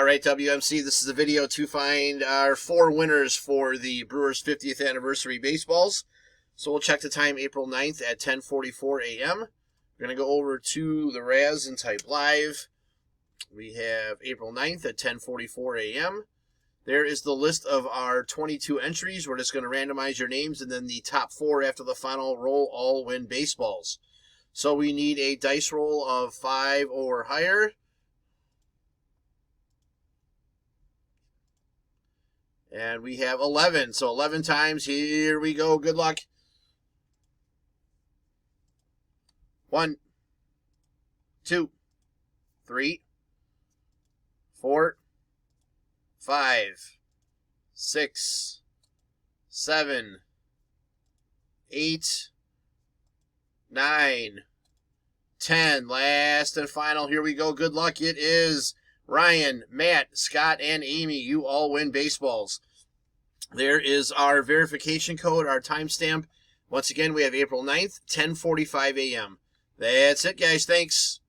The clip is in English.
right, WMC, this is a video to find our 4 winners for the Brewers 50th anniversary baseballs. So we'll check the time April 9th at 10:44 a.m. We're going to go over to the Raz and type live. We have April 9th at 10:44 a.m. There is the list of our 22 entries. We're just going to randomize your names, and then the top 4 after the final roll all win baseballs. So we need a dice roll of 5 or higher. And we have 11. So 11 times. Here we go. Good luck. 1, 2, 3, 4, 5, 6, 7, 8, 9, 10. Last and final. Here we go. Good luck. It is Ryan, Matt, Scott, and Amy. You all win baseballs. There is our verification code, our timestamp. Once again, we have April 9th, 10:45 a.m. That's it, guys. Thanks.